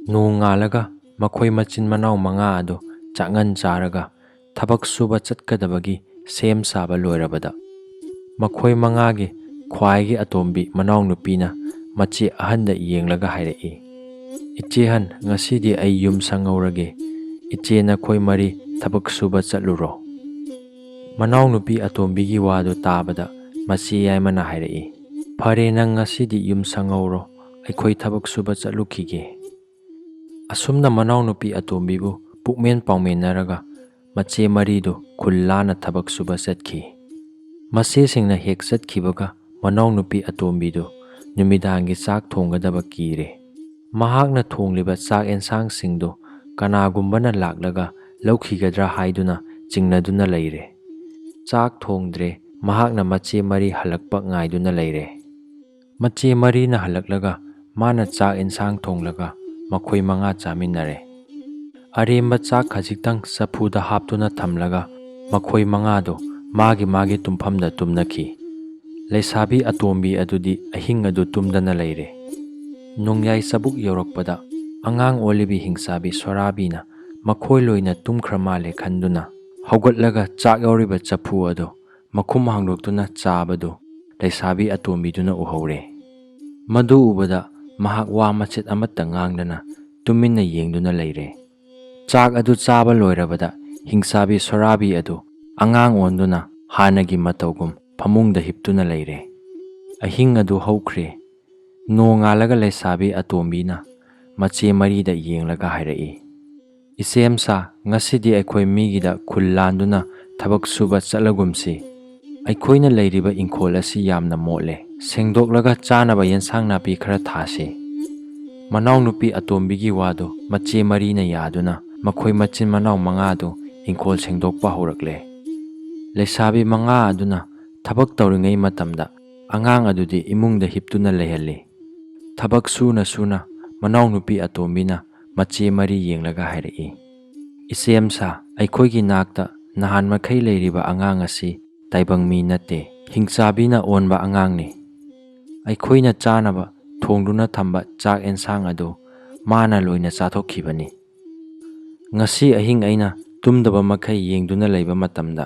ꯅꯣꯡ ꯉꯥꯜꯂꯒ ꯃꯈꯣꯏ ꯃꯆꯤꯟ ꯃꯅꯥꯎ ꯃꯉꯥ ꯑꯗꯨ ꯆꯥꯛꯉꯟ ꯆꯥꯔꯒ ꯊꯕꯛ ꯁꯨꯕ ꯆꯠꯀꯗꯕꯒꯤ ꯁꯦꯝ ꯁꯥꯕ ꯂꯣꯏꯔꯕꯗ ꯃꯈꯣꯏ ꯃꯉꯥꯒꯤ ꯈ꯭ꯋꯥꯏꯒꯤ ꯑꯇꯣꯝꯕꯤ ꯃꯅꯥꯎꯅꯨꯄꯤꯅ ꯃꯆꯦ ꯑꯍꯟꯗ ꯌꯦꯡꯂꯒ ꯍꯥꯏꯔꯛꯏ, "ꯏꯆꯦ ꯑꯍꯟ, ꯉꯁꯤꯗꯤ ꯑꯩ ꯌꯨꯝ ꯁꯪꯍꯧꯔꯒꯦ꯫ ꯏꯆꯦ ꯅꯈꯣꯏ ꯃꯔꯤ ꯊꯕꯛ ꯁꯨꯕ ꯆꯠꯂꯨꯔꯣ." ꯃꯅꯥꯎꯅꯨꯄꯤ ꯑꯇꯣꯝꯕꯤꯒꯤ ꯋꯥꯗꯨ ꯇꯥꯕꯗ ꯃꯆꯦ ꯌꯥꯏꯃꯅ ꯍꯥꯏꯔꯛꯏ, "ꯐꯔꯦ, ꯅꯪ ꯉꯁꯤꯗꯤ ꯌꯨꯝ ꯁꯪꯍꯧꯔꯣ, ꯑꯩꯈꯣꯏ ꯊꯕꯛ ꯁꯨꯕ ꯆꯠꯂꯨꯈꯤꯒꯦ." ꯑꯁꯨꯝꯅ ꯃꯅꯥꯎꯅꯨꯄꯤ ꯑꯇꯣꯝꯕꯤꯕꯨ ꯄꯨꯛꯃꯦꯟ ꯄꯥꯎꯃꯦꯟꯅꯔꯒ ꯃꯆꯦ ꯃꯔꯤꯗꯨ ꯈꯨꯜ ꯂꯥꯟꯅ ꯊꯕꯛ ꯁꯨꯕ ꯆꯠꯈꯤ꯫ ꯃꯆꯦꯁꯤꯡꯅ ꯍꯦꯛ ꯆꯠꯈꯤꯕꯒ ꯃꯅꯥꯎꯅꯨꯄꯤ ꯑꯇꯣꯝꯕꯤꯗꯨ ꯅꯨꯃꯤꯗꯥꯡꯒꯤ ꯆꯥꯛ ꯊꯣꯡꯒꯗꯕ ꯀꯤꯔꯦ꯫ ꯃꯍꯥꯛꯅ ꯊꯣꯡꯂꯤꯕ ꯆꯥꯛ ꯑꯦꯟꯁꯥꯡꯁꯤꯡꯗꯨ ꯀꯅꯥꯒꯨꯝꯕꯅ ꯂꯥꯛꯂꯒ ꯂꯧꯈꯤꯒꯗ꯭ꯔꯥ ꯍꯥꯏꯗꯨꯅ ꯆꯤꯡꯅꯗꯨꯅ ꯂꯩꯔꯦ꯫ ꯆꯥꯛ ꯊꯣꯡꯗ꯭ꯔꯦ, ꯃꯍꯥꯛꯅ ꯃꯆꯦ ꯃꯔꯤ ꯍꯜꯂꯛꯄ ꯉꯥꯏꯗꯨꯅ ꯂꯩꯔꯦ꯫ ꯃꯆꯦ ꯃꯔꯤꯅ ꯍꯜꯂꯛꯂꯒ ꯃꯥꯅ ꯆꯥꯛ ꯑꯦꯟꯁꯥꯡ ꯊꯣꯡꯂꯒ ꯃꯈꯣꯏ ꯃꯉꯥ ꯆꯥꯃꯤꯟꯅꯔꯦ꯫ ꯑꯔꯦꯝꯕ ꯆꯥꯛ ꯈꯖꯤꯛꯇꯪ ꯆꯐꯨꯗ ꯍꯥꯞꯇꯨꯅ ꯊꯝꯂꯒ ꯃꯈꯣꯏ ꯃꯉꯥꯗꯨ ꯃꯥꯒꯤ ꯇꯨꯝꯐꯝꯗ ꯇꯨꯝꯅꯈꯤ꯫ ꯂꯩꯁꯥꯕꯤ ꯑꯇꯣꯝꯕꯤ ꯑꯗꯨꯗꯤ ꯑꯍꯤꯡ ꯑꯗꯨ ꯇꯨꯝꯗꯅ ꯂꯩꯔꯦ꯫ ꯅꯣꯡꯌꯥꯏ ꯆꯕꯨꯛ ꯌꯧꯔꯛꯄꯗ ꯑꯉꯥꯡ ꯑꯣꯜꯂꯤꯕꯤ ꯍꯤꯡꯆꯥꯕꯤ ꯁꯣꯔꯥꯕꯤꯅ ꯃꯈꯣꯏ ꯂꯣꯏꯅ ꯇꯨꯝꯈ꯭ꯔ ꯃꯥꯜꯂꯦ ꯈꯟꯗꯨꯅ ꯍꯧꯒꯠꯂꯒ ꯆꯥꯛ ꯌꯥꯎꯔꯤꯕ ꯆꯐꯨ ꯑꯗꯨ ꯃꯈꯨꯝ ꯍꯥꯡꯗꯣꯛꯇꯨꯅ ꯆꯥꯕꯗꯨ ꯂꯩꯁꯥꯕꯤ ꯑꯇꯣꯝꯕꯤꯗꯨꯅ ꯎꯍꯧꯔꯦ꯫ ꯃꯗꯨ ꯎꯕꯗ ꯃꯍꯥꯛ ꯋꯥ ꯃꯆꯦꯠ ꯑꯃꯠꯇ ꯉꯥꯡꯗꯅ ꯇꯨꯃꯤꯟꯅ ꯌꯦꯡꯗꯨꯅ ꯂꯩꯔꯦ꯫ ꯆꯥꯛ ꯑꯗꯨ ꯆꯥꯕ ꯂꯣꯏꯔꯕꯗ ꯍꯤꯡꯆꯥꯕꯤ ꯁꯣꯔꯥꯕꯤ ꯑꯗꯨ ꯑꯉꯥꯡ ꯑꯣꯟꯗꯨꯅ ꯍꯥꯟꯅꯒꯤ ꯃꯇꯧꯒꯨꯝ ꯐꯃꯨꯡꯗ ꯍꯤꯞꯇꯨꯅ ꯂꯩꯔꯦ꯫ ꯑꯍꯤꯡ ꯑꯗꯨ ꯍꯧꯈ꯭ꯔꯦ꯫ ꯅꯣꯡꯉꯥꯜꯂꯒ ꯂꯩꯁꯥꯕꯤ ꯑꯇꯣꯝꯕꯤꯅ ꯃꯆꯦ ꯃꯔꯤꯗ ꯌꯦꯡꯂꯒ ꯍꯥꯏꯔꯛꯏ, "ꯏꯆꯦꯝꯆꯥ, ꯉꯁꯤꯗꯤ ꯑꯩꯈꯣꯏ ꯃꯤꯒꯤꯗ ꯈꯨꯜ ꯂꯥꯟꯗꯨꯅ ꯊꯕꯛ ꯁꯨꯕ ꯆꯠꯂꯒꯨꯝꯁꯤ꯫ ꯑꯩꯈꯣꯏꯅ ꯂꯩꯔꯤꯕ ꯏꯪꯈꯣꯜ ꯑꯁꯤ ꯌꯥꯝꯅ ꯃꯣꯠꯂꯦ, ꯁꯦꯡꯗꯣꯛꯂꯒ ꯆꯥꯅꯕ ꯌꯦꯟꯁꯥꯡ ꯅꯥꯄꯤ ꯈꯔ ꯊꯥꯁꯤ." ꯃꯅꯥꯎꯅꯨꯄꯤ ꯑꯇꯣꯝꯕꯤꯒꯤ ꯋꯥꯗꯨ ꯃꯆꯦ ꯃꯔꯤꯅ ꯌꯥꯗꯨꯅ ꯃꯈꯣꯏ ꯃꯆꯤꯟ ꯃꯅꯥꯎ ꯃꯉꯥꯗꯨ ꯏꯪꯈꯣꯜ ꯁꯦꯡꯗꯣꯛꯄ ꯍꯧꯔꯛꯂꯦ꯫ ꯂꯩꯁꯥꯕꯤ ꯃꯉꯥ ꯑꯗꯨꯅ ꯊꯕꯛ ꯇꯧꯔꯤꯉꯩ ꯃꯇꯝꯗ ꯑꯉꯥꯡ ꯑꯗꯨꯗꯤ ꯏꯃꯨꯡꯗ ꯍꯤꯞꯇꯨꯅ ꯂꯩꯍꯜꯂꯤ꯫ ꯊꯕꯛ ꯁꯨꯅ ꯁꯨꯅ ꯃꯅꯥꯎꯅꯨꯄꯤ ꯑꯇꯣꯝꯕꯤꯅ ꯃꯆꯦ ꯃꯔꯤ ꯌꯦꯡꯂꯒ ꯍꯥꯏꯔꯛꯏ, "ꯏꯆꯦꯝꯆꯥ, ꯑꯩꯈꯣꯏꯒꯤ ꯅꯥꯛꯇ ꯅꯍꯥꯟ ꯃꯈꯩ ꯂꯩꯔꯤꯕ ꯑꯉꯥꯡ ꯑꯁꯤ ꯇꯥꯏꯕꯪ ꯃꯤ ꯅꯠꯇꯦ, ꯍꯤꯡꯆꯥꯕꯤꯅ ꯑꯣꯟꯕ ꯑꯉꯥꯡꯅꯤ꯫ ꯑꯩꯈꯣꯏꯅ ꯆꯥꯅꯕ ꯊꯣꯡꯗꯨꯅ ꯊꯝꯕ ꯆꯥꯛ ꯑꯦꯟꯁꯥꯡ ꯑꯗꯨ ꯃꯥꯅ ꯂꯣꯏꯅ ꯆꯥꯊꯣꯛꯈꯤꯕꯅꯤ꯫ ꯉꯁꯤ ꯑꯍꯤꯡ ꯑꯩꯅ ꯇꯨꯝꯗꯕ ꯃꯈꯩ ꯌꯦꯡꯗꯨꯅ ꯂꯩꯕ ꯃꯇꯝꯗ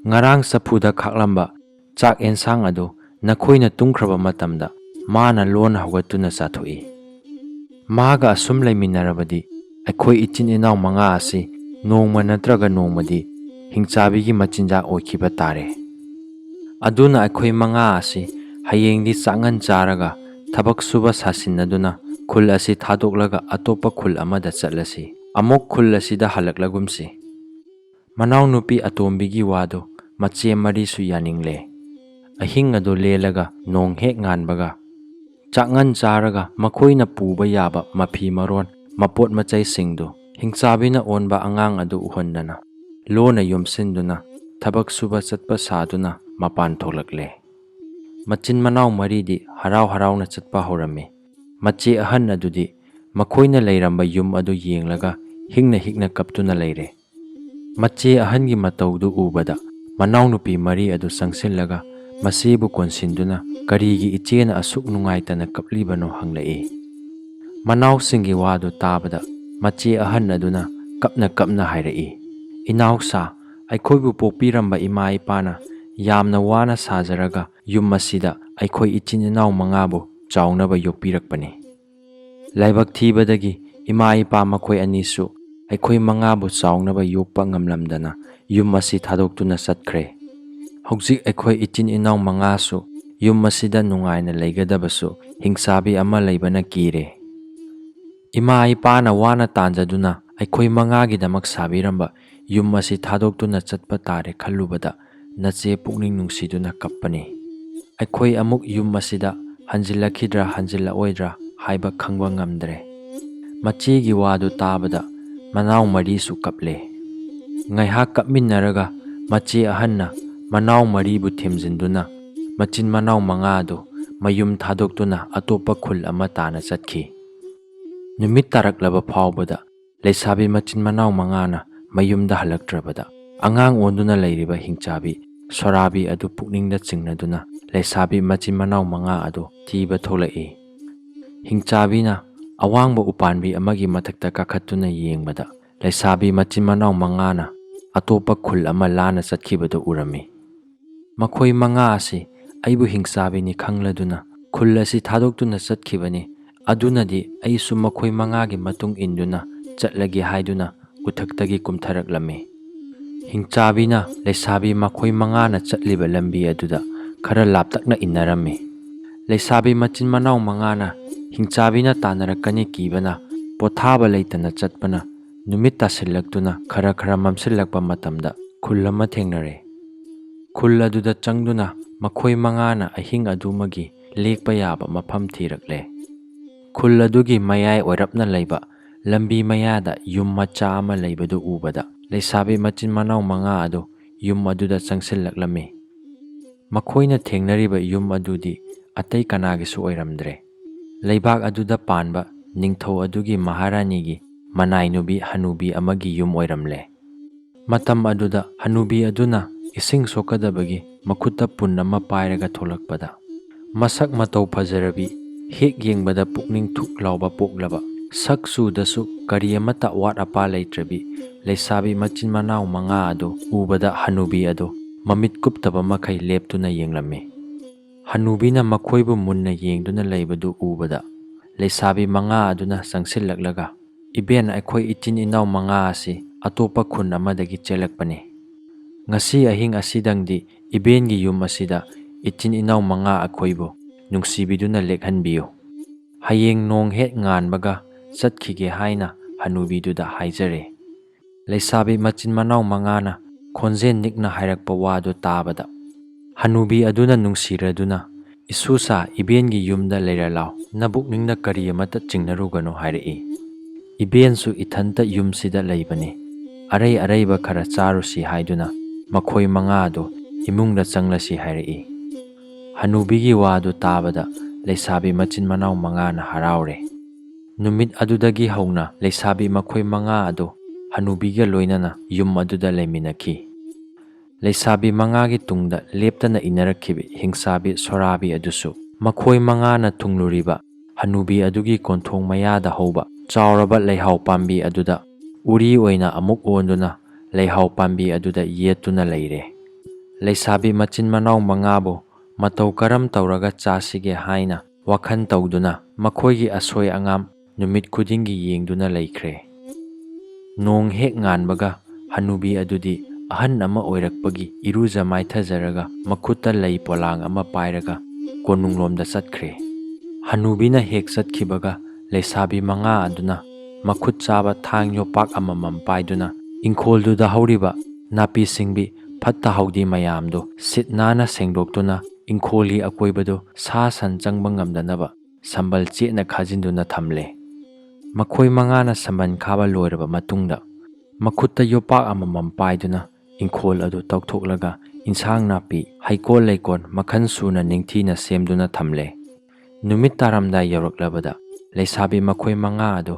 ꯉꯔꯥꯡ ꯆꯐꯨꯗ ꯈꯥꯛꯂꯝꯕ ꯆꯥꯛ ꯑꯦꯟꯁꯥꯡ ꯑꯗꯨ ꯅꯈꯣꯏꯅ ꯇꯨꯝꯈ꯭ꯔꯕ ꯃꯇꯝꯗ ꯃꯥꯅ ꯂꯣꯟꯅ ꯍꯧꯒꯠꯇꯨꯅ ꯆꯥꯊꯣꯛꯏ꯫ ꯃꯥꯒ ꯑꯁꯨꯝ ꯂꯩꯃꯤꯟꯅꯔꯕꯗꯤ ꯑꯩꯈꯣꯏ ꯏꯆꯤꯟ ꯏꯅꯥꯎ ꯃꯉꯥ ꯑꯁꯤ ꯅꯣꯡꯃ ꯅꯠꯇ꯭ꯔꯒ ꯅꯣꯡꯃꯗꯤ ꯍꯤꯡꯆꯥꯕꯤꯒꯤ ꯃꯆꯤꯟꯖꯥꯛ ꯑꯣꯏꯈꯤꯕ ꯇꯥꯔꯦ꯫ ꯑꯗꯨꯅ ꯑꯩꯈꯣꯏ ꯃꯉꯥ ꯑꯁꯤ ꯍꯌꯦꯡꯗꯤ ꯆꯥꯛꯉꯟ ꯆꯥꯔꯒ ꯊꯕꯛ ꯁꯨꯕ ꯁꯥꯁꯤꯟꯅꯗꯨꯅ ꯈꯨꯜ ꯑꯁꯤ ꯊꯥꯗꯣꯛꯂꯒ ꯑꯇꯣꯞꯄ ꯈꯨꯜ ꯑꯃꯗ ꯆꯠꯂꯁꯤ꯫ ꯑꯃꯨꯛ ꯈꯨꯜ ꯑꯁꯤꯗ ꯍꯜꯂꯛꯂꯒꯨꯝꯁꯤ." ꯃꯅꯥꯎꯅꯨꯄꯤ ꯑꯇꯣꯝꯕꯤꯒꯤ ꯋꯥꯗꯨ ꯃꯆꯦ ꯃꯔꯤꯁꯨ ꯌꯥꯅꯤꯡꯂꯦ꯫ ꯑꯍꯤꯡ ꯑꯗꯨ ꯂꯦꯜꯂꯒ ꯅꯣꯡ ꯍꯦꯛ ꯉꯥꯟꯕꯒ ꯆꯥꯛꯉꯟ ꯆꯥꯔꯒ ꯃꯈꯣꯏꯅ ꯄꯨꯕ ꯌꯥꯕ ꯃꯐꯤ ꯃꯔꯣꯟ ꯃꯄꯣꯠ ꯃꯆꯩꯁꯤꯡꯗꯨ ꯍꯤꯡꯆꯥꯕꯤꯅ ꯑꯣꯟꯕ ꯑꯉꯥꯡ ꯑꯗꯨ ꯎꯍꯟꯗꯅ ꯂꯣꯟꯅ ꯌꯣꯝꯁꯤꯟꯗꯨꯅ ꯊꯕꯛ ꯁꯨꯕ ꯆꯠꯄ ꯁꯥꯗꯨꯅ ꯃꯄꯥꯟ ꯊꯣꯛꯂꯛꯂꯦ꯫ ꯃꯆꯤꯟ ꯃꯅꯥꯎ ꯃꯔꯤꯗꯤ ꯍꯔꯥꯎ ꯍꯔꯥꯎꯅ ꯆꯠꯄ ꯍꯧꯔꯝꯃꯤ꯫ ꯃꯆꯦ ꯑꯍꯟ ꯑꯗꯨꯗꯤ ꯃꯈꯣꯏꯅ ꯂꯩꯔꯝꯕ ꯌꯨꯝ ꯑꯗꯨ ꯌꯦꯡꯂꯒ ꯍꯤꯛꯅ ꯍꯤꯛꯅ ꯀꯞꯇꯨꯅ ꯂꯩꯔꯦ꯫ ꯃꯆꯦ ꯑꯍꯟꯒꯤ ꯃꯇꯧꯗꯨ ꯎꯕꯗ ꯃꯅꯥꯎꯅꯨꯄꯤ ꯃꯔꯤ ꯑꯗꯨ ꯆꯪꯁꯤꯜꯂꯒ ꯃꯆꯦꯕꯨ ꯀꯣꯟꯁꯤꯟꯗꯨꯅ ꯀꯔꯤꯒꯤ ꯏꯆꯦꯅ ꯑꯁꯨꯛ ꯅꯨꯡꯉꯥꯏꯇꯅ ꯀꯞꯂꯤꯕꯅꯣ ꯍꯪꯂꯛꯏ꯫ ꯃꯅꯥꯎꯁꯤꯡꯒꯤ ꯋꯥꯗꯨ ꯇꯥꯕꯗ ꯃꯆꯦ ꯑꯍꯟ ꯑꯗꯨꯅ ꯀꯞꯅ ꯀꯞꯅ ꯍꯥꯏꯔꯛꯏ, "ꯏꯅꯥꯎꯁꯥ, ꯑꯩꯈꯣꯏꯕꯨ ꯄꯣꯛꯄꯤꯔꯝꯕ ꯏꯃꯥ ꯏꯄꯥꯅ ꯌꯥꯝꯅ ꯋꯥꯅ ꯁꯥꯖꯔꯒ ꯌꯨꯝ ꯑꯁꯤꯗ ꯑꯩꯈꯣꯏ ꯏꯆꯤꯟ ꯏꯅꯥꯎ ꯃꯉꯥꯕꯨ ꯆꯥꯎꯅꯕ ꯌꯣꯛꯄꯤꯔꯛꯄꯅꯤ꯫ ꯂꯥꯏꯕꯛ ꯊꯤꯕꯗꯒꯤ ꯏꯃꯥ ꯏꯄꯥ ꯃꯈꯣꯏ ꯑꯅꯤꯁꯨ ꯑꯩꯈꯣই ꯃꯉꯥꯕꯨ ꯆꯥꯎꯅꯕ ꯌꯣꯛꯄ ꯉꯝꯂꯝꯗꯅ ꯌꯨꯝ ꯑꯁꯤ ꯊꯥꯗꯣꯛꯇꯨꯅ ꯆꯠꯈ꯭ꯔꯦ꯫ ꯍꯧꯖꯤꯛ ꯑꯩꯈꯣꯏ ꯏꯆꯤꯟ ꯏꯅꯥꯎ ꯃꯉꯥꯁꯨ ꯌꯨꯝ ꯑꯁꯤꯗ ꯅꯨꯡꯉꯥꯏꯅ ꯂꯩꯒꯗꯕꯁꯨ ꯍꯤꯡꯆꯥꯕꯤ ꯑꯃ ꯂꯩꯕꯅ ꯀꯤꯔꯦ꯫ ꯏꯃꯥ ꯏꯄꯥꯅ ꯋꯥꯅ ꯇꯥꯟꯖꯗꯨꯅ ꯑꯩꯈꯣꯏ ꯃꯉꯥꯒꯤꯗꯃꯛ ꯁꯥꯕꯤꯔꯝꯕ ꯌꯨꯝ ꯑꯁꯤ ꯊꯥꯗꯣꯛꯇꯨꯅ ꯆꯠꯄ ꯇꯥꯔꯦ ꯈꯜꯂꯨꯕꯗ ꯅꯆꯦ ꯄꯨꯛꯅꯤꯡ ꯅꯨꯡꯁꯤꯗꯨꯅ ꯀꯞꯄꯅꯤ꯫ ꯑꯩꯈꯣꯏ ꯑꯃꯨꯛ ꯌꯨꯝ ꯑꯁꯤꯗ ꯍꯟꯖꯤꯜꯂꯛꯈꯤꯗ꯭ꯔꯥ ꯍꯟꯖꯤꯜꯂꯛꯑꯣꯏꯗ꯭ꯔꯥ ꯍꯥꯏꯕ ꯈꯪꯕ ꯉꯝꯗ꯭ꯔꯦ." ꯃꯆꯦꯒꯤ ꯋꯥꯗꯨ ꯇꯥꯕꯗ ꯃꯅꯥꯎ ꯃꯔꯤꯁꯨ ꯀꯞꯂꯦ꯫ ꯉꯥꯏꯍꯥꯛ ꯀꯞꯃꯤꯟꯅꯔꯒ ꯃꯆꯦ ꯑꯍꯟꯅ ꯃꯅꯥꯎ ꯃꯔꯤꯕꯨ ꯊꯦꯝꯖꯤꯟꯗꯨꯅ ꯃꯆꯤꯟ ꯃꯅꯥꯎ ꯃꯉꯥꯗꯨ ꯃꯌꯨꯝ ꯊꯥꯗꯣꯛꯇꯨꯅ ꯑꯇꯣꯞꯄ ꯈꯨꯜ ꯑꯃ ꯇꯥꯅ ꯆꯠꯈꯤ꯫ ꯅꯨꯃꯤꯠ ꯇꯥꯔꯛꯂꯕ ꯐꯥꯎꯕꯗ ꯂꯩꯁꯥꯕꯤ ꯃꯆꯤꯟ ꯃꯅꯥꯎ ꯃꯉꯥꯅ ꯃꯌꯨꯝꯗ ꯍꯜꯂꯛꯇ꯭ꯔꯕꯗ ꯑꯉꯥꯡ ꯑꯣꯟꯗꯨꯅ ꯂꯩꯔꯤꯕ ꯍꯤꯡꯆꯥꯕꯤ ꯁꯣꯔꯥꯕꯤ ꯑꯗꯨ ꯄꯨꯛꯅꯤꯡꯗ ꯆꯤꯡꯅꯗꯨꯅ ꯂꯩꯁꯥꯕꯤ ꯃꯆꯤꯟ ꯃꯅꯥꯎ ꯃꯉꯥ ꯑꯗꯨ ꯊꯤꯕ ꯊꯣꯛꯂꯛꯏ꯫ ꯍꯤꯡꯆꯥꯕꯤꯅ ꯑꯋꯥꯡꯕ ꯎꯄꯥꯟꯕꯤ ꯑꯃꯒꯤ ꯃꯊꯛꯇ ꯀꯥꯈꯠꯇꯨꯅ ꯌꯦꯡꯕꯗ ꯂꯩꯁꯥꯕꯤ ꯃꯆꯤꯟ ꯃꯅꯥꯎ ꯃꯉꯥꯅ ꯑꯇꯣꯞꯄ ꯈꯨꯜ ꯑꯃ ꯂꯥꯟꯅ ꯆꯠꯈꯤꯕꯗꯨ ꯎꯔꯝꯃꯤ꯫ ꯃꯈꯣꯏ ꯃꯉꯥ ꯑꯁꯤ ꯑꯩꯕꯨ ꯍꯤꯡꯆꯥꯕꯤꯅꯤ ꯈꯪꯂꯗꯨꯅ ꯈꯨꯜ ꯑꯁꯤ ꯊꯥꯗꯣꯛꯇꯨꯅ ꯆꯠꯈꯤꯕꯅꯤ, ꯑꯗꯨꯅꯗꯤ ꯑꯩꯁꯨ ꯃꯈꯣꯏ ꯃꯉꯥꯒꯤ ꯃꯇꯨꯡ ꯏꯟꯗꯨꯅ ꯆꯠꯂꯒꯦ ꯍꯥꯏꯗꯨꯅ ꯎꯊꯛꯇꯒꯤ ꯀꯨꯝꯊꯔꯛꯂꯝꯃꯤ꯫ ꯍꯤꯡꯆꯥꯕꯤꯅ ꯂꯩꯁꯥꯕꯤ ꯃꯈꯣꯏ ꯃꯉꯥꯅ ꯆꯠꯂꯤꯕ ꯂꯝꯕꯤ ꯑꯗꯨꯗ ꯈꯔ ꯂꯥꯞꯇꯛꯅ ꯏꯟꯅꯔꯝꯃꯤ꯫ ꯂꯩꯁꯥꯕꯤ ꯃꯆꯤꯟ ꯃꯅꯥꯎ ꯃꯉꯥꯅ ꯍꯤꯡꯆꯥꯕꯤꯅ ꯇꯥꯟꯅꯔꯛꯀꯅꯤ ꯀꯤꯕꯅ ꯄꯣꯊꯥꯕ ꯂꯩꯇꯅ ꯆꯠꯄꯅ ꯅꯨꯃꯤꯠ ꯇꯥꯁꯤꯜꯂꯛꯇꯨꯅ ꯈꯔ ꯃꯝꯁꯤꯜꯂꯛꯄ ꯃꯇꯝꯗ ꯈꯨꯜ ꯑꯃ ꯊꯦꯡꯅꯔꯦ꯫ ꯈꯨꯜ ꯑꯗꯨꯗ ꯆꯪꯗꯨꯅ ꯃꯈꯣꯏ ꯃꯉꯥꯅ ꯑꯍꯤꯡ ꯑꯗꯨꯃꯒꯤ ꯂꯦꯛꯄ ꯌꯥꯕ ꯃꯐꯝ ꯊꯤꯔꯛꯂꯦ꯫ ꯈꯨꯜ ꯑꯗꯨꯒꯤ ꯃꯌꯥꯏ ꯑꯣꯏꯔꯞꯅ ꯂꯩꯕ ꯂꯝꯕꯤ ꯃꯌꯥꯗ ꯌꯨꯝ ꯃꯆꯥ ꯑꯃ ꯂꯩꯕꯗꯨ ꯎꯕꯗ ꯂꯩꯁꯥꯕꯤ ꯃꯆꯤꯟ ꯃꯅꯥꯎ ꯃꯉꯥ ꯑꯗꯨ ꯌꯨꯝ ꯑꯗꯨꯗ ꯆꯪꯁꯤꯜꯂꯛꯂꯝꯃꯤ꯫ ꯃꯈꯣꯏꯅ ꯊꯦꯡꯅꯔꯤꯕ ꯌꯨꯝ ꯑꯗꯨꯗꯤ ꯑꯇꯩ ꯀꯅꯥꯒꯤꯁꯨ ꯑꯣꯏꯔꯝꯗ꯭ꯔꯦ꯫ ꯂꯩꯕꯥꯛ ꯑꯗꯨꯗ ꯄꯥꯟꯕ ꯅꯤꯡꯊꯧ ꯑꯗꯨꯒꯤ ꯃꯍꯥꯔꯥꯅꯤꯒꯤ ꯃꯅꯥꯏꯅꯨꯕꯤ ꯍꯅꯨꯕꯤ ꯑꯃꯒꯤ ꯌꯨꯝ ꯑꯣꯏꯔꯝꯂꯦ꯫ ꯃꯇꯝ ꯑꯗꯨꯗ ꯍꯅꯨꯕꯤ ꯑꯗꯨꯅ ꯏꯁꯤꯡ ꯁꯣꯛꯀꯗꯕꯒꯤ ꯃꯈꯨꯠꯇ ꯄꯨꯟ ꯑꯃ ꯄꯥꯏꯔꯒ ꯊꯣꯛꯂꯛꯄꯗ ꯃꯁꯛ ꯃꯇꯧ ꯐꯖꯔꯕꯤ, ꯍꯦꯛ ꯌꯦꯡꯕꯗ ꯄꯨꯛꯅꯤꯡ ꯊꯨꯛ ꯂꯥꯎꯕ ꯄꯣꯛꯂꯕ, ꯁꯛ ꯆꯨꯗꯁꯨ ꯀꯔꯤ ꯑꯃꯠꯇ ꯑꯋꯥꯠ ꯑꯄꯥ ꯂꯩꯇ꯭ꯔꯕꯤ ꯂꯩꯁꯥꯕꯤ ꯃꯆꯤꯟ ꯃꯅꯥꯎ ꯃꯉꯥ ꯑꯗꯨ ꯎꯕꯗ ꯍꯅꯨꯕꯤ ꯑꯗꯨ ꯃꯃꯤꯠ ꯀꯨꯞꯇꯕ ꯃꯈꯩ ꯂꯦꯞꯇꯨꯅ ꯌꯦꯡꯂꯝꯃꯤ꯫ ꯍꯅꯨꯕꯤꯅ ꯃꯈꯣꯏꯕꯨ ꯃꯨꯟꯅ ꯌꯦꯡꯗꯨꯅ ꯂꯩꯕꯗꯨ ꯎꯕꯗ ꯂꯩꯁꯥꯕꯤ ꯃꯉꯥ ꯑꯗꯨꯅ ꯆꯪꯁꯤꯜꯂꯛꯂꯒ, "ꯏꯕꯦꯟ, ꯑꯩꯈꯣꯏ ꯏꯆꯤꯟ ꯏꯅꯥꯎ ꯃꯉꯥ ꯑꯁꯤ ꯑꯇꯣꯞꯄ ꯈꯨꯟ ꯑꯃꯗꯒꯤ ꯆꯦꯜꯂꯛꯄꯅꯤ꯫ ꯉꯁꯤ ꯑꯍꯤꯡ ꯑꯁꯤꯗꯪꯗꯤ ꯏꯕꯦꯟꯒꯤ ꯌꯨꯝ ꯑꯁꯤꯗ ꯏꯆꯤꯟ ꯏꯅꯥꯎ ꯃꯉꯥ ꯑꯩꯈꯣꯏꯕꯨ ꯅꯨꯡꯁꯤꯕꯤꯗꯨꯅ ꯂꯦꯛꯍꯟꯕꯤꯌꯨ꯫ ꯍꯌꯦꯡ ꯅꯣꯡ ꯍꯦꯛ ꯉꯥꯟꯕꯒ ꯆꯠꯈꯤꯒꯦ ꯍꯥꯏꯅ ꯍꯅꯨꯕꯤꯗꯨꯗ ꯍꯥꯏꯖꯔꯦ꯫ ꯂꯩꯁꯥꯕꯤ ꯃꯆꯤꯟ ꯃꯅꯥꯎ ꯃꯉꯥꯅ ꯈꯣꯟꯖꯦꯜ ꯅꯤꯛꯅ ꯍꯥꯏꯔꯛꯄ ꯋꯥꯗꯨ ꯇꯥꯕꯗ ꯍꯅꯨꯕꯤ ꯑꯗꯨꯅ ꯅꯨꯡꯁꯤꯔꯗꯨꯅ, "ꯏꯁꯨꯁꯥ, ꯏꯕꯦꯟꯒꯤ ꯌꯨꯝꯗ ꯂꯩꯔꯂꯥꯎ, ꯅꯕꯨꯛꯅꯤꯡꯅ ꯀꯔꯤ ꯑꯃꯠꯇ ꯆꯤꯡꯅꯔꯨꯒꯅꯨ" ꯍꯥꯏꯔꯛꯏ꯫ "ꯏꯕꯦꯟꯁꯨ ꯏꯊꯟꯇ ꯌꯨꯝꯁꯤꯗ ꯂꯩꯕꯅꯤ, ꯑꯔꯩ ꯑꯔꯩꯕ ꯈꯔ ꯆꯥꯔꯨꯁꯤ" ꯍꯥꯏꯗꯨꯅ ꯃꯈꯣꯏ ꯃꯉꯥ ꯑꯗꯨ ꯏꯃꯨꯡꯗ ꯆꯪꯂꯁꯤ ꯍꯥꯏꯔꯛꯏ꯫ ꯍꯅꯨꯕꯤꯒꯤ ꯋꯥꯗꯨ ꯇꯥꯕꯗ ꯂꯩꯁꯥꯕꯤ ꯃꯆꯤꯟ ꯃꯅꯥꯎ ꯃꯉꯥꯅ ꯍꯔꯥꯎꯔꯦ꯫ ꯅꯨꯃꯤꯠ ꯑꯗꯨꯗꯒꯤ ꯍꯧꯅ ꯂꯩꯁꯥꯕꯤ ꯃꯈꯣꯏ ꯃꯉꯥ ꯑꯗꯨ ꯍꯅꯨꯕꯤꯒ ꯂꯣꯏꯅꯅ ꯌꯨꯝ ꯑꯗꯨꯗ ꯂꯩꯃꯤꯟꯅꯈꯤ꯫ ꯂꯩꯁꯥꯕꯤ ꯃꯉꯥꯒꯤ ꯇꯨꯡꯗ ꯂꯦꯞꯇꯅ ꯏꯟꯅꯔꯛꯈꯤꯕ ꯍꯤꯡꯆꯥꯕꯤ ꯁꯣꯔꯥꯕꯤ ꯑꯗꯨꯁꯨ ꯃꯈꯣꯏ ꯃꯉꯥꯅ ꯊꯨꯡꯂꯨꯔꯤꯕ ꯍꯅꯨꯕꯤ ꯑꯗꯨꯒꯤ ꯀꯣꯟꯊꯣꯡ ꯃꯌꯥꯗ ꯍꯧꯕ ꯆꯥꯎꯔꯕ ꯂꯩꯍꯥꯎ ꯄꯥꯝꯕꯤ ꯑꯗꯨꯗ ꯎꯔꯤ ꯑꯣꯏꯅ ꯑꯃꯨꯛ ꯑꯣꯟꯗꯨꯅ ꯂꯩꯍꯥꯎ ꯄꯥꯝꯕꯤ ꯑꯗꯨꯗ ꯌꯦꯠꯇꯨꯅ ꯂꯩꯔꯦ꯫ ꯂꯩꯁꯥꯕꯤ ꯃꯆꯤन ꯃꯅꯥꯎ ꯃꯉꯥꯕꯨ ꯃꯇꯧ ꯀꯔꯝ ꯇꯧꯔꯒ ꯆꯥꯁꯤꯒꯦ ꯍꯥꯏꯅ ꯋꯥꯈꯜ ꯇꯧꯗꯨꯅ ꯃꯈꯣꯏꯒꯤ ꯑꯁꯣꯏ ꯑꯉꯥꯝ ꯅꯨꯃꯤꯠ ꯈꯨꯗꯤꯡꯒꯤ ꯌꯦꯡꯗꯨꯅ ꯂꯩꯈ꯭ꯔꯦ꯫ ꯅꯣꯡ ꯍꯦꯛ ꯉꯥꯟꯕꯒ ꯍꯅꯨꯕꯤ ꯑꯗꯨꯗꯤ ꯑꯍꯟ ꯑꯃ ꯑꯣꯏꯔꯛꯄꯒꯤ ꯏꯔꯨꯖ ꯃꯥꯏꯊꯖꯔꯒ ꯃꯈꯨꯠꯇ ꯂꯩ ꯄꯣꯂꯥꯡ ꯑꯃ ꯄꯥꯏꯔꯒ ꯀꯣꯅꯨꯡꯂꯣꯝꯗ ꯆꯠꯈ꯭ꯔꯦ꯫ ꯍꯅꯨꯕꯤꯅ ꯍꯦꯛ ꯆꯠꯈꯤꯕꯒ ꯂꯩꯁꯥꯕꯤ ꯃꯉꯥ ꯑꯗꯨꯅ ꯃꯈꯨꯠ ꯆꯥꯕ ꯊꯥꯡ ꯌꯣꯄꯥꯛ ꯑꯃꯃꯝ ꯄꯥꯏꯗꯨꯅ ꯏꯪꯈꯣꯜꯗꯨꯗ ꯍꯧꯔꯤꯕ ꯅꯥꯄꯤ ꯁꯤꯡꯕꯤ ꯐꯠꯇ ꯍꯥꯎꯗꯤ ꯃꯌꯥꯝꯗꯨ ꯁꯤꯠ ꯅꯥꯟꯅ ꯁꯦꯡꯗꯣꯛꯇꯨꯅ ꯏꯪꯈꯣꯜꯒꯤ ꯑꯀꯣꯏꯕꯗꯨ ꯁꯥ ꯁꯟ ꯆꯪꯕ ꯉꯝꯗꯅꯕ ꯁꯝꯕꯜ ꯆꯦꯠꯅ ꯈꯥꯖꯤꯟꯗꯨꯅ ꯊꯝꯂꯦ꯫ ꯃꯈꯣꯏ ꯃꯉꯥꯅ ꯁꯝꯕꯜ ꯈꯥꯕ ꯂꯣꯏꯔꯕ ꯃꯇꯨꯡꯗ ꯃꯈꯨꯠꯇ ꯌꯣꯄꯥꯛ ꯑꯃꯃꯝ ꯄꯥꯏꯗꯨꯅ ꯏꯪꯈꯣꯜ ꯑꯗꯨ ꯇꯧꯊꯣꯛꯂꯒ ꯏꯟꯁꯥꯡ ꯅꯥꯄꯤ, ꯍꯩꯀꯣꯜ ꯂꯩꯀꯣꯜ ꯃꯈꯜ ꯁꯨꯅ ꯅꯤꯡꯊꯤꯅ ꯁꯦꯝꯗꯨꯅ ꯊꯝꯂꯦ꯫ ꯅꯨꯃꯤꯠ ꯇꯥꯔꯝꯗꯥꯏ ꯌꯧꯔꯛꯂꯕꯗ ꯂꯩꯁꯥꯕꯤ ꯃꯈꯣꯏ ꯃꯉꯥ ꯑꯗꯨ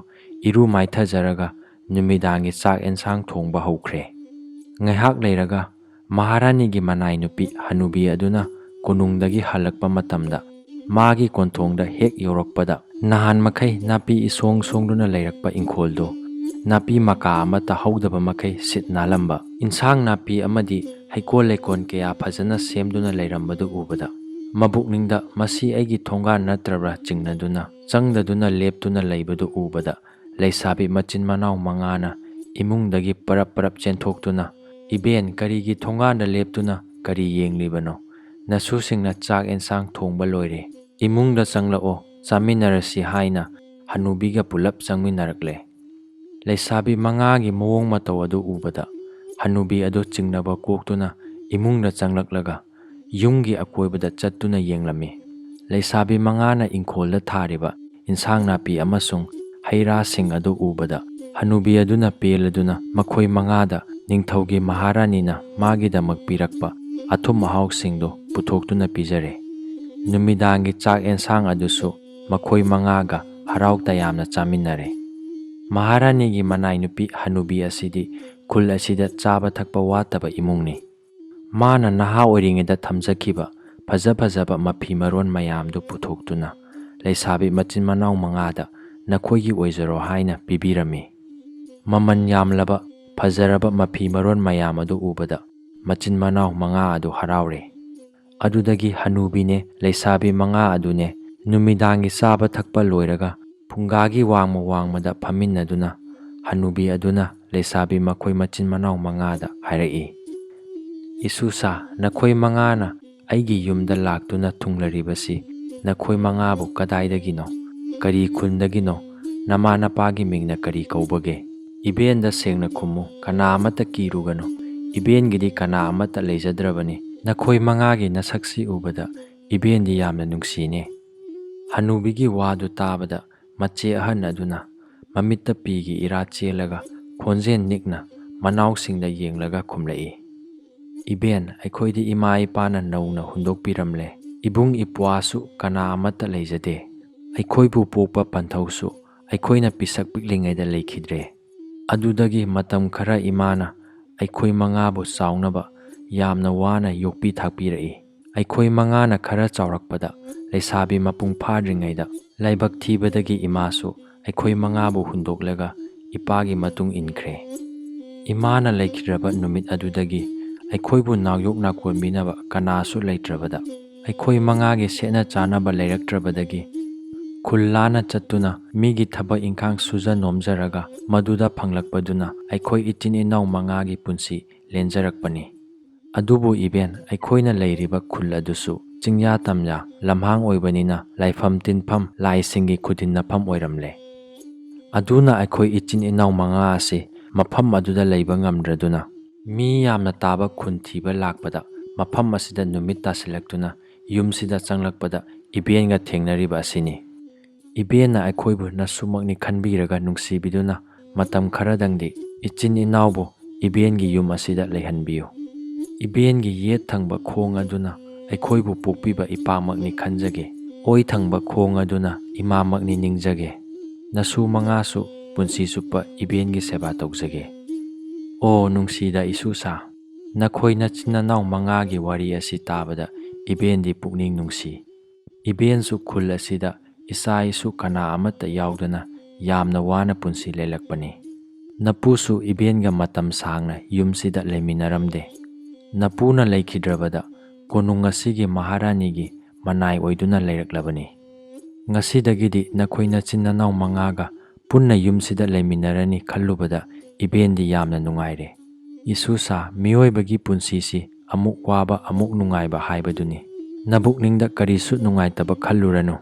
ꯏꯔꯨ ꯃꯥꯏꯊꯖꯔꯒ ꯅꯨꯃꯤꯗꯥꯡꯒꯤ ꯆꯥꯛ ꯑꯦꯟꯁꯥꯡ ꯊꯣꯡꯕ ꯍꯧꯈ꯭ꯔꯦ꯫ ꯉꯥꯏꯍꯥꯛ ꯂꯩꯔꯒ ꯃꯍꯥꯔꯥꯅꯤꯒꯤ ꯃꯅꯥꯏꯅꯨꯄꯤ ꯍꯅꯨꯕꯤ ꯑꯗꯨꯅ ꯀꯣꯅꯨꯡꯗꯒꯤ ꯍꯜꯂꯛꯄ ꯃꯇꯝꯗ ꯃꯥꯒꯤ ꯀꯣꯟꯊꯣꯡꯗ ꯍꯦꯛ ꯌꯧꯔꯛꯄꯗ ꯅꯍꯥꯟ ꯃꯈꯩ ꯅꯥꯄꯤ ꯏꯁꯣꯡ ꯁꯣꯡꯗꯨꯅ ꯂꯩꯔꯛꯄ ꯏꯪꯈꯣꯜꯗꯨ ꯅꯥꯄꯤ ꯃꯀꯥ ꯑꯃꯠꯇ ꯍꯧꯗꯕ ꯃꯈꯩ ꯁꯤꯠ ꯅꯥꯜꯂꯝꯕ, ꯏꯟꯁꯥꯡ ꯅꯥꯄꯤ ꯑꯃꯗꯤ ꯍꯩꯀꯣꯜ ꯂꯩꯀꯣꯜ ꯀꯌꯥ ꯐꯖꯅ ꯁꯦꯝꯗꯨꯅ ꯂꯩꯔꯝꯕꯗꯨ ꯎꯕꯗ ꯃꯕꯨꯛꯅꯤꯡꯗ ꯃꯁꯤ ꯑꯩꯒꯤ ꯊꯣꯡꯒꯥꯟ ꯅꯠꯇ꯭ꯔꯕ꯭ꯔꯥ ꯆꯤꯡꯅꯗꯨꯅ ꯆꯪꯗꯗꯨꯅ ꯂꯦꯞꯇꯨꯅ ꯂꯩꯕꯗꯨ ꯎꯕꯗ ꯂꯩꯁꯥꯕꯤ ꯃꯆꯤꯟ ꯃꯅꯥꯎ ꯃꯉꯥꯅ ꯏꯃꯨꯡꯗꯒꯤ ꯄꯔꯞ ꯆꯦꯟꯊꯣꯛꯇꯨꯅ, "ꯏꯕꯦꯟ, ꯀꯔꯤꯒꯤ ꯊꯣꯡꯒꯥꯟꯗ ꯂꯦꯞꯇꯨꯅ ꯀꯔꯤ ꯌꯦꯡꯂꯤꯕꯅꯣ? ꯅꯁꯨꯁꯤꯡꯅ ꯆꯥꯛ ꯑꯦꯟꯁꯥꯡ ꯊꯣꯡꯕ ꯂꯣꯏꯔꯦ, ꯏꯃꯨꯡꯗ ꯆꯪꯂꯛꯑꯣ, ꯆꯥꯃꯤꯟꯅꯔꯁꯤ" ꯍꯥꯏꯅ ꯍꯅꯨꯕꯤꯒ ꯄꯨꯂꯞ ꯆꯪꯃꯤꯟꯅꯔꯛꯂꯦ꯫ ꯂꯩꯁꯥꯕꯤ ꯃꯉꯥꯒꯤ ꯃꯑꯣꯡ ꯃꯇꯧ ꯑꯗꯨ ꯎꯕꯗ ꯍꯅꯨꯕꯤ ꯑꯗꯨ ꯆꯤꯡꯅꯕ ꯀꯣꯛꯇꯨꯅ ꯏꯃꯨꯡꯗ ꯆꯪꯂꯛꯂꯒ ꯌꯨꯝꯒꯤ ꯑꯀꯣꯏꯕꯗ ꯆꯠꯇꯨꯅ ꯌꯦꯡꯂꯝꯃꯤ꯫ ꯂꯩꯁꯥꯕꯤ ꯃꯉꯥꯅ ꯏꯪꯈꯣꯜꯗ ꯊꯥꯔꯤꯕ ꯏꯟꯁꯥꯡ ꯅꯥꯄꯤ ꯑꯃꯁꯨꯡ ꯍꯩ ꯔꯥꯁꯤꯡ ꯑꯗꯨ ꯎꯕꯗ ꯍꯅꯨꯕꯤ ꯑꯗꯨꯅ ꯄꯦꯜꯂꯗꯨꯅ ꯃꯈꯣꯏ ꯃꯉꯥꯗ ꯅꯤꯡꯊꯧꯒꯤ ꯃꯍꯥꯔꯥꯅꯤꯅ ꯃꯥꯒꯤꯗꯃꯛ ꯄꯤꯔꯛꯄ ꯑꯊꯨꯝ ꯑꯍꯥꯎꯁꯤꯡꯗꯨ ꯄꯨꯊꯣꯛꯇꯨꯅ ꯄꯤꯖꯔꯦ꯫ ꯅꯨꯃꯤꯗꯥꯡꯒꯤ ꯆꯥꯛ ꯑꯦꯟꯁꯥꯡ ꯑꯗꯨꯁꯨ ꯃꯈꯣꯏ ꯃꯉꯥꯒ ꯍꯔꯥꯎ ꯇꯌꯥꯝꯅ ꯆꯥꯃꯤꯟꯅꯔꯦ꯫ ꯃꯍꯥꯔꯥꯅꯤꯒꯤ ꯃꯅꯥꯏꯅꯨꯄꯤ ꯍꯅꯨꯕꯤ ꯑꯁꯤꯗꯤ ꯈꯨꯜ ꯑꯁꯤꯗ ꯆꯥꯕ ꯊꯛꯄ ꯋꯥꯠꯇꯕ ꯏꯃꯨꯡꯅꯤ꯫ ꯃꯥꯅ ꯅꯍꯥ ꯑꯣꯏꯔꯤꯉꯩꯗ ꯊꯝꯖꯈꯤꯕ ꯐꯖ ꯐꯖꯕ ꯃꯐꯤ ꯃꯔꯣꯟ ꯃꯌꯥꯝꯗꯨ ꯄꯨꯊꯣꯛꯇꯨꯅ ꯂꯩꯁꯥꯕꯤ ꯃꯆꯤꯟ ꯃꯅꯥꯎ ꯃꯉꯥꯗ ꯅꯈꯣꯏꯒꯤ ꯑꯣꯏꯖꯔꯣ ꯍꯥꯏꯅ ꯄꯤꯕꯤꯔꯝꯃꯤ꯫ ꯃꯃꯜ ꯌꯥꯝꯂꯕ ꯐꯖꯔꯕ ꯃꯐꯤ ꯃꯔꯣꯟ ꯃꯌꯥꯝ ꯑꯗꯨ ꯎꯕꯗ ꯃꯆꯤꯟ ꯃꯅꯥꯎ 5 ꯑꯗꯨ ꯍꯔꯥꯎꯔꯦ꯫ ꯑꯗꯨꯗꯒꯤ ꯍꯅꯨꯕꯤꯅꯦ ꯂꯩꯁꯥꯕꯤ 5 ꯑꯗꯨꯅꯦ ꯅꯨꯃꯤꯗꯥꯡꯒꯤ ꯆꯥꯕ ꯊꯛꯄ ꯂꯣꯏꯔꯒ ꯐꯨꯡꯒꯥꯒꯤ ꯋꯥꯡꯃꯗ ꯐꯝꯃꯤꯟꯅꯗꯨꯅ ꯍꯅꯨꯕꯤ ꯑꯗꯨꯅ ꯂꯩꯁꯥꯕꯤ ꯃꯈꯣꯏ ꯃꯆꯤꯟ ꯃꯅꯥꯎ 5ꯗ ꯍꯥꯏꯔꯛꯏ, "ꯏꯁꯨꯁꯥ, ꯅꯈꯣꯏ 5ꯅ ꯑꯩꯒꯤ ꯌꯨꯝꯗ ꯂꯥꯛꯇꯨꯅ ꯊꯨꯡꯂꯔꯤꯕꯁꯤ ꯅꯈꯣꯏ 5ꯕꯨ ꯀꯗꯥꯏꯗꯒꯤꯅꯣ? ꯀꯔꯤ ꯈꯨꯟꯗꯒꯤꯅꯣ? ꯅꯃꯥ ꯅꯄꯥꯒꯤ ꯃꯤꯡꯅ ꯀꯔꯤ ꯀꯧꯕꯒꯦ? ꯏꯕꯦꯟꯗ ꯁꯦꯡꯅ ꯈꯨꯝꯃꯨ, ꯀꯅꯥ ꯑꯃꯠꯇ ꯀꯤꯔꯨꯒꯅꯨ꯫ ꯏꯕꯦꯟꯒꯤꯗꯤ ꯀꯅꯥ ꯑꯃꯠꯇ ꯂꯩꯖꯗ꯭ꯔꯕꯅꯤ꯫ ꯅꯈꯣꯏ 5ꯒꯤ ꯅꯁꯛꯁꯤ ꯎꯕꯗ ꯏꯕꯦꯟꯗꯤ ꯌꯥꯝꯅ ꯅꯨꯡꯁꯤꯅꯦ." ꯍꯅꯨꯕꯤꯒꯤ ꯋꯥꯗꯨ ꯇꯥꯕꯗ ꯃꯆꯦ ꯑꯍꯟ ꯑꯗꯨꯅ ꯃꯃꯤꯠꯇ ꯄꯤꯒꯤ ꯏꯔꯥ ꯆꯦꯜꯂꯒ ꯈꯣꯟꯖꯦꯜ ꯅꯤꯛꯅ ꯃꯅꯥꯎꯁꯤꯡꯗ ꯌꯦꯡꯂꯒ ꯈꯨꯝꯂꯛꯏ, "ꯏꯕꯦꯟ, ꯑꯩꯈꯣꯏꯗꯤ ꯏꯃꯥ ꯏꯄꯥꯅ ꯅꯧꯅ ꯍꯨꯟꯗꯣꯛꯄꯤꯔꯝꯂꯦ꯫ ꯏꯕꯨꯡ ꯏꯄ꯭ꯋꯥꯁꯨ ꯀꯅꯥ ꯑꯃꯠꯇ ꯂꯩꯖꯗꯦ꯫ ꯑꯩꯈꯣꯏꯕꯨ ꯄꯣꯛꯄ ꯄꯟꯊꯧꯁꯨ ꯑꯩꯈꯣꯏꯅ ꯄꯤꯁꯛ ꯄꯤꯛꯂꯤꯉꯩꯗ ꯂꯩꯈꯤꯗ꯭ꯔꯦ꯫ ꯑꯗꯨꯗꯒꯤ ꯃꯇꯝ ꯈꯔ ꯏꯃꯥꯅ ꯑꯩꯈꯣꯏ 5ꯕꯨ ꯆꯥꯎꯅꯕ ꯌꯥꯝꯅ ꯋꯥꯅ ꯌꯣꯛꯄꯤ ꯊꯥꯛꯄꯤꯔꯛꯏ꯫ ꯑꯩꯈꯣꯏ 5ꯅ ꯈꯔ ꯆꯥꯎꯔꯛꯄꯗ ꯂꯩꯁꯥꯕꯤ ꯃꯄꯨꯡ ꯐꯥꯗ꯭ꯔꯤꯉꯩꯗ ꯂꯥꯏꯕꯛ ꯊꯤꯕꯗꯒꯤ ꯏꯃꯥꯁꯨ ꯑꯩꯈꯣꯏ 5ꯕꯨ ꯍꯨꯟꯗꯣꯛꯂꯒ ꯏꯄꯥꯒꯤ ꯃꯇꯨꯡ ꯏꯟꯈ꯭ꯔꯦ꯫ ꯏꯃꯥꯅ ꯂꯩꯈꯤꯗ꯭ꯔꯕ ꯅꯨꯃꯤꯠ ꯑꯗꯨꯗꯒꯤ ꯑꯩꯈꯣꯏꯕꯨ ꯅꯥꯌꯣꯛ ꯅꯥꯀꯣꯟꯕꯤꯅꯕ ꯀꯅꯥꯁꯨ ꯂꯩꯇ꯭ꯔꯕꯗ ꯑꯩꯈꯣꯏ 5ꯒꯤ ꯁꯦꯠꯅ ꯆꯥꯅꯕ ꯂꯩꯔꯛꯇ꯭ꯔꯕꯗꯒꯤ ꯈꯨꯜ ꯂꯥꯟꯅ ꯆꯠꯇꯨꯅ ꯃꯤꯒꯤ ꯊꯕꯛ ꯏꯪꯈꯥꯡ ꯁꯨꯖ ꯅꯣꯝꯖꯔꯒ ꯃꯗꯨꯗ ꯐꯪꯂꯛꯄꯗꯨꯅ ꯑꯩꯈꯣꯏ ꯏꯆꯤꯟ ꯏꯅꯥꯎ 5ꯒꯤ ꯄꯨꯟꯁꯤ ꯂꯦꯟꯖꯔꯛꯄꯅꯤ꯫ ꯑꯗꯨꯕꯨ ꯏꯕꯦꯟ, ꯑꯩꯈꯣꯏꯅ ꯂꯩꯔꯤꯕ ꯈꯨꯜ ꯑꯗꯨꯁꯨ ꯆꯤꯡꯌꯥ ꯇꯝꯌꯥ ꯂꯝꯍꯥꯡ ꯑꯣꯏꯕꯅꯤꯅ ꯂꯥꯏꯐꯝ ꯇꯤꯟꯐꯝ ꯂꯥꯏꯁꯤꯡꯒꯤ ꯈꯨꯗꯤꯟꯅꯐꯝ ꯑꯣꯏꯔꯝꯂꯦ꯫ ꯑꯗꯨꯅ ꯑꯩꯈꯣꯏ ꯏꯆꯤꯟ ꯏꯅꯥꯎ 5 ꯑꯁꯤ ꯃꯐꯝ ꯑꯗꯨꯗ ꯂꯩꯕ ꯉꯝꯗ꯭ꯔꯗꯨꯅ ꯃꯤ ꯌꯥꯝꯅ ꯇꯥꯕ ꯈꯨꯟ ꯊꯤꯕ ꯂꯥꯛꯄꯗ ꯃꯐꯝ ꯑꯁꯤꯗ ꯅꯨꯃꯤꯠ ꯇꯥꯁꯤꯜꯂꯛꯇꯨꯅ ꯌꯨꯝꯁꯤꯗ ꯆꯪꯂꯛꯄꯗ ꯏꯕꯦꯟꯒ ꯊꯦꯡꯅꯔꯤꯕ ꯑꯁꯤꯅꯤ꯫ ꯏꯕꯦꯟꯅ ꯑꯩꯈꯣꯏꯕꯨ ꯅꯁꯨꯃꯛꯅꯤ ꯈꯟꯕꯤꯔꯒ ꯅꯨꯡꯁꯤꯕꯤꯗꯨꯅ ꯃꯇꯝ ꯈꯔꯗꯪꯗꯤ ꯏꯆꯤꯟ ꯏꯅꯥꯎꯕꯨ ꯏꯕꯦꯟꯒꯤ ꯌꯨꯝ ꯑꯁꯤꯗ ꯂꯩꯍꯟꯕꯤꯌꯨ꯫ ꯏꯕꯦꯟꯒꯤ ꯌꯦꯠ ꯊꯪꯕ ꯈꯣꯡ ꯑꯗꯨꯅ ꯑꯩꯈꯣꯏꯕꯨ ꯄꯣꯛꯄꯤꯕ ꯏꯄꯥꯃꯛꯅꯤ ꯈꯟꯖꯒꯦ꯫ ꯑꯣꯏ ꯊꯪꯕ ꯈꯣꯡ ꯑꯗꯨꯅ ꯏꯃꯥꯃꯛꯅꯤ ꯅꯤꯡꯖꯒꯦ꯫ ꯅꯁꯨ 5ꯁꯨ ꯄꯨꯟꯁꯤ ꯆꯨꯞꯄ ꯏꯕꯦꯟꯒꯤ ꯁꯦꯕꯥ ꯇꯧꯖꯒꯦ꯫ ꯑꯣ ꯅꯨꯡꯁꯤꯗ ꯏꯁꯨꯁꯥ, ꯅꯈꯣꯏ ꯅꯆꯤꯟ ꯅꯅꯥꯎ 5ꯒꯤ ꯋꯥꯔꯤ ꯑꯁꯤ ꯇꯥꯕꯗ ꯏꯕꯦꯟꯗꯤ ꯄꯨꯛꯅꯤꯡ ꯅꯨꯡꯁꯤ꯫ ꯏꯕꯦꯟꯁꯨ ꯈꯨꯜ ꯑꯁꯤꯗ ꯏꯆꯥ ꯏꯁꯨ ꯀꯅꯥ ꯑꯃꯠꯇ ꯌꯥꯎꯗꯅ ꯌꯥꯝꯅ ꯋꯥꯅ ꯄꯨꯟꯁꯤ ꯂꯦꯜꯂꯛꯄꯅꯤ꯫ ꯅꯄꯨꯁꯨ ꯏꯕꯦꯟꯒ ꯃꯇꯝ ꯁꯥꯡꯅ ꯌꯨꯝꯁꯤꯗ ꯂꯩꯃꯤꯟꯅꯔꯝꯗꯦ꯫ ꯅꯄꯨꯅ ꯂꯩꯈꯤꯗ꯭ꯔꯕꯗ ꯀꯣꯅꯨꯡ ꯑꯁꯤꯒꯤ ꯃꯍꯥꯔꯥꯅꯤꯒꯤ ꯃꯅꯥꯏ ꯑꯣꯏꯗꯨꯅ ꯂꯩꯔꯛꯂꯕꯅꯤ꯫ ꯉꯁꯤꯗꯒꯤꯗꯤ ꯅꯈꯣꯏ ꯅꯆꯤꯟ ꯅꯅꯥꯎ 5ꯒ ꯄꯨꯟꯅ ꯌꯨꯝꯁꯤꯗ ꯂꯩꯃꯤꯟꯅꯔꯅꯤ ꯈꯜꯂꯨꯕꯗ ꯏꯕꯦꯟꯗꯤ ꯌꯥꯝꯅ ꯅꯨꯡꯉꯥꯏꯔꯦ꯫ ꯏꯁꯨꯁꯥ, ꯃꯤꯑꯣꯏꯕꯒꯤ ꯄꯨꯟꯁꯤꯁꯤ ꯑꯃꯨꯛ ꯋꯥꯕ ꯑꯃꯨꯛ ꯅꯨꯡꯉꯥꯏꯕ ꯍꯥꯏꯕꯗꯨꯅꯤ꯫ ꯅꯕꯨꯛꯅꯤꯡꯗ ꯀꯔꯤꯁꯨ ꯅꯨꯡꯉꯥꯏꯇꯕ ꯈꯜꯂꯨꯔꯅꯨ꯫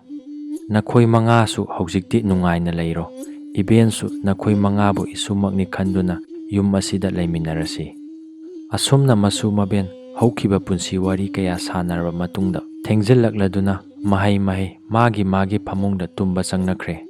ꯅꯈꯣꯏ 5ꯁꯨ ꯍꯧꯖꯤꯛꯇꯤ ꯅꯨꯡꯉꯥꯏꯅ ꯂꯩꯔꯣ꯫ ꯏꯕꯦꯟꯁꯨ ꯅꯈꯣꯏ 5ꯕꯨ ꯏꯁꯨꯃꯛꯅꯤ ꯈꯟꯗꯨꯅ ꯌꯨꯝ ꯑꯁꯤꯗ ꯂꯩꯃꯤꯟꯅꯔꯁꯤ꯫ ꯑꯁꯨꯝꯅ ꯃꯁꯨ ꯃꯕꯦꯟ ꯍꯧꯈꯤꯕ ꯄꯨꯟꯁꯤ ꯋꯥꯔꯤ ꯀꯌꯥ ꯁꯥꯟꯅꯔꯕ ꯃꯇꯨꯡꯗ ꯊꯦꯡꯖꯤꯜꯂꯛꯂꯗꯨꯅ ꯃꯍꯩ ꯃꯥꯒꯤ ꯐꯃꯨꯡꯗ ꯇꯨꯝꯕ ꯆꯪꯅꯈ꯭ꯔꯦ꯫